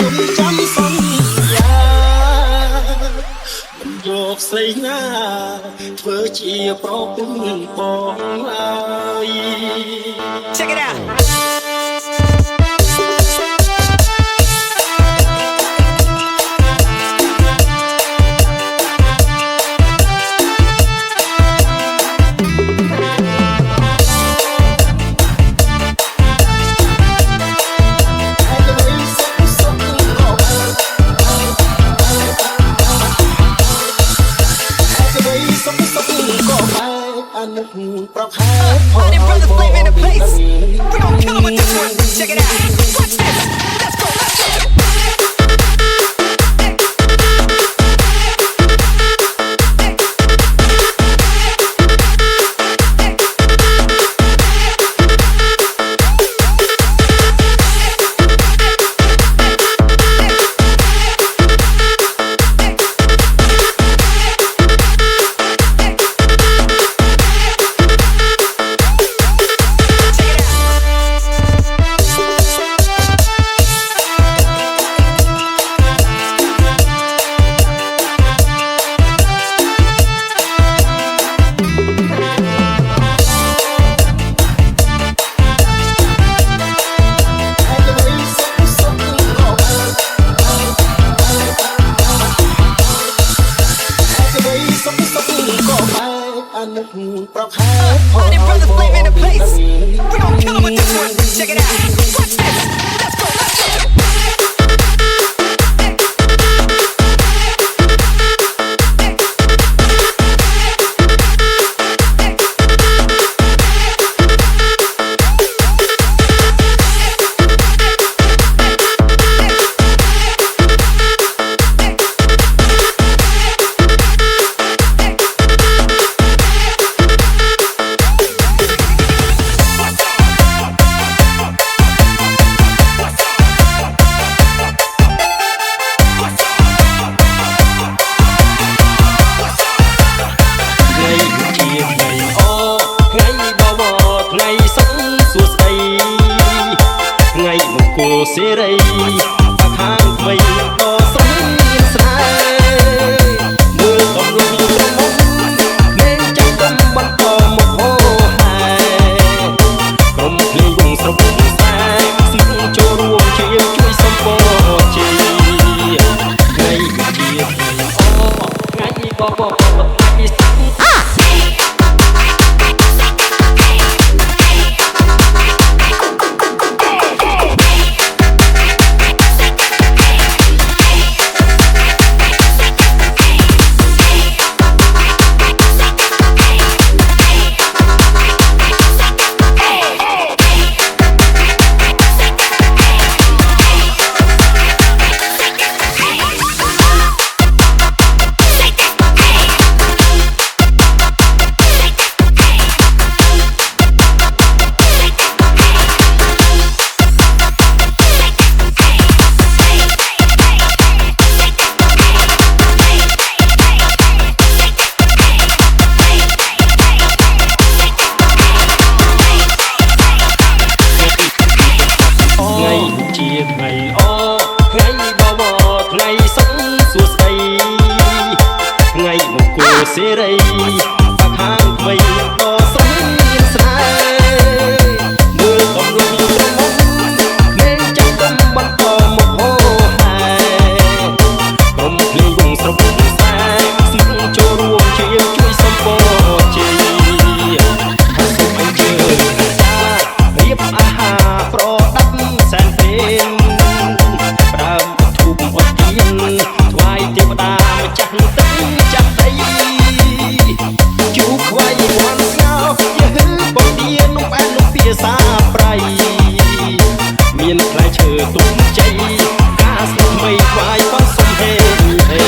ចាំសន្យាមិនយកស្រីណាធ្វើជាប្រពន្ធបងឡើយ Check it out. Honey brother flavor in the place. We gon' kill 'em with this one. Check it out. Watch this. Let's go. Let's go. Honey brother flavor in the place. We gon' kill 'em with this one. Check it out. Watch this. Let's go. Let's go.សេរីខាងថ្មីក៏ស្រស់មានស្នេហ៍មើលកំលុងក្រមុំមានចាំកំបន្តមកហោហែក្រុមភ្លេងវងស្រពុំខ្សែស្នឹងចូលរួមជាជួយសម្ពោជាថ្ងៃជាថ្ងៃបបថ្ងៃស្នេហ៍សេរីខាងថ្មីក៏ស្រស់មានស្នេហ៍មើលកំលុងក្រមុំមានចាំកំបន្តមកហោហែក្រុមភ្លេងវងស្រពុំខ្សែស្នឹងចូលរួមជាជួយសម្ពោជាសូមអញ្ជើញរៀបអាហារប្រដាប់សែនពេនប្រើធូបអត់ទៀនថ្វាយទេវតាម្ចាស់ទឹកចាស់ដីជូខ្វាយវ៉ាន់ស្ងោយហឹលបងទៀននំអែននំភាសាប្រៃមានផ្លែឈើទុំជ័យការស្នូលថ្មីថ្វាយបងសុំហេហេ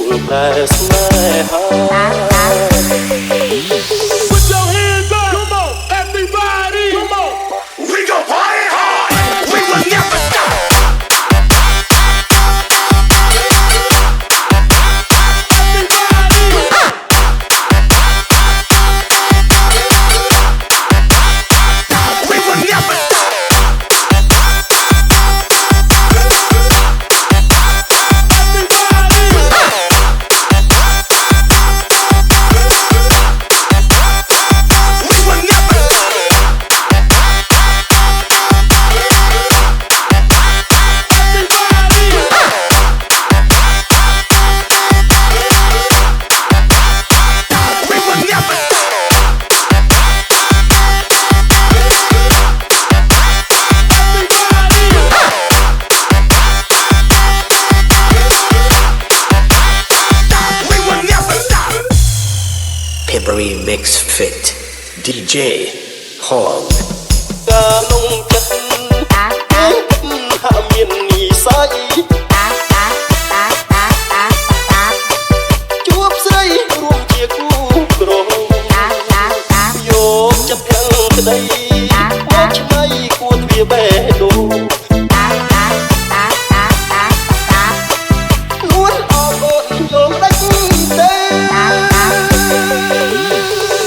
លតែស្នេហា Put your hands up. Come on, everybody. Come on. We gon' party hard. We will never stop. February Mix Fit DJ Hall ការនងចិត្តហាក់មាននិស័យជួបស្រីរួមជាគូក្រងយកចិត្តខាងក្តីមកឆ្នៃគួរទ្វាបេះដូងនួនអបអូនយកដាច់ទេ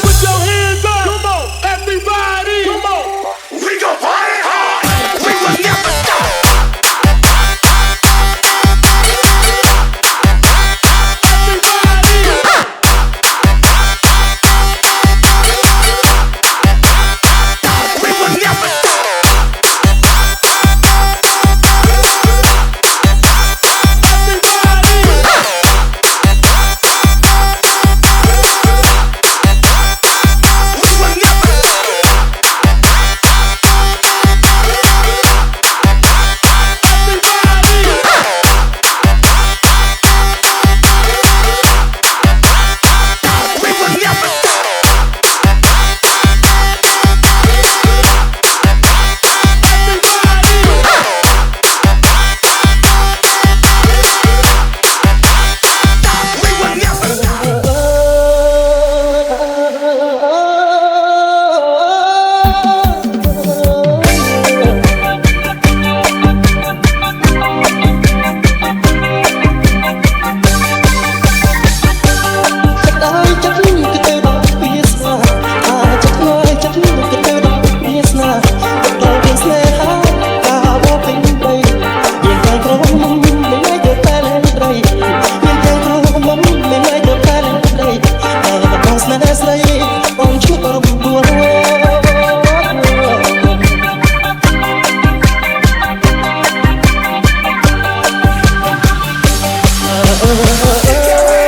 Put your hands up. Come on, everybody. Come on. We gon' party hard. We will never stop. We will never stop. We will never We will never We will never stop. តែចិត្តគឺទៅដល់វាស្នាអាចចិត្តហើយចិត្តគឺទៅដល់វាស្នាដល់វាស្នេហាកាបពេញបីយើងតែក្រុមមិនអាចទៅតែលេងត្រីយើងតែក្រុមមិនអាចទៅតែលេងត្រីតែដល់ស្នេហ៍ស្រីបងជួបរំដួល One, two, three,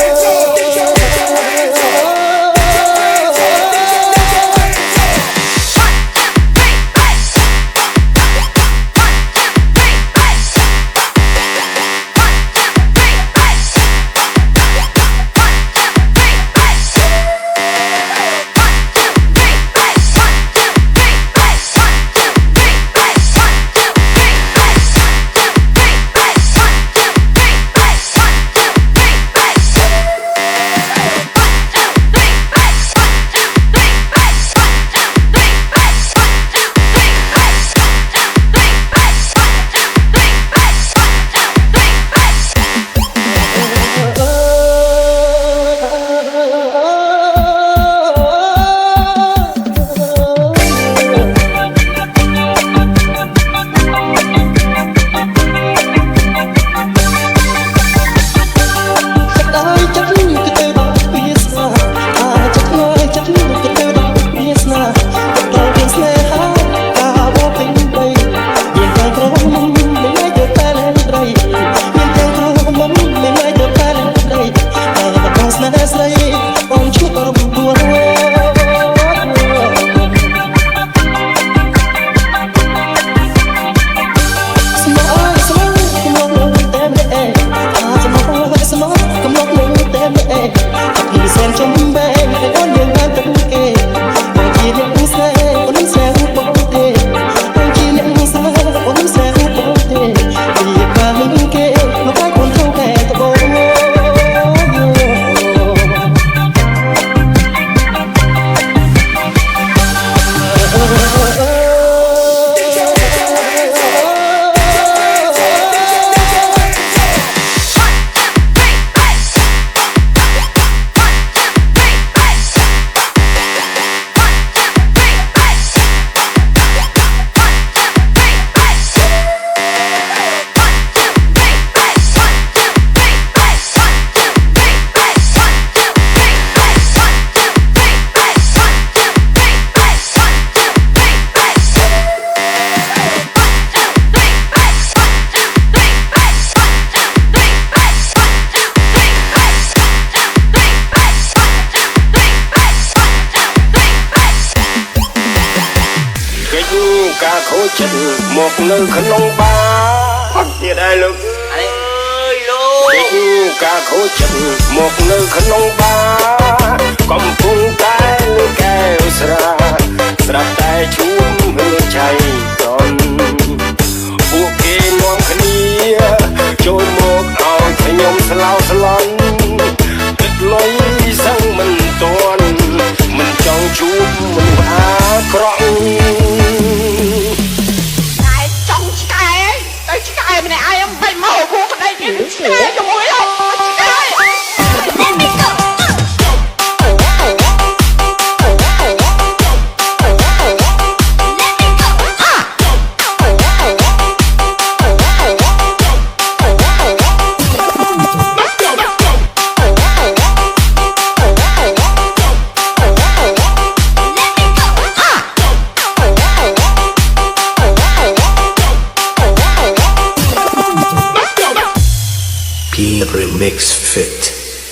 ចិត្តមកនៅក្នុងបារអត់ទៀតហើយលោកអើយលោកការខូចចិត្តមកនៅក្នុងបារកំពុងតែលើកែវស្រាស្រាប់តែជួមហឺឆៃក្រនពួកគេនាំគ្នាចូលមកឲ្យខ្ញុំស្លោស្លន់ទឹកលុយសឹងមិនទាន់មិនចង់ជួបមិនអាក្រក់តែចង់ឆ្កែតែឆ្កែម្នាក់ឯងមិនមកគូប្តីគេឆ្កែជាមួយហ៎ឆ្កែ Let me go Remix Fit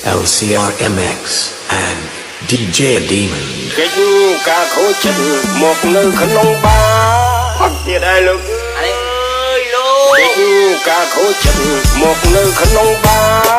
LCR MX and DJ Demon កិច្ចការខូចចិត្តមកនៅក្នុងបារអត់ទៀតហើយលោកអើយលោកកិច្ចការខូចចិត្តមកនៅក្នុងបារ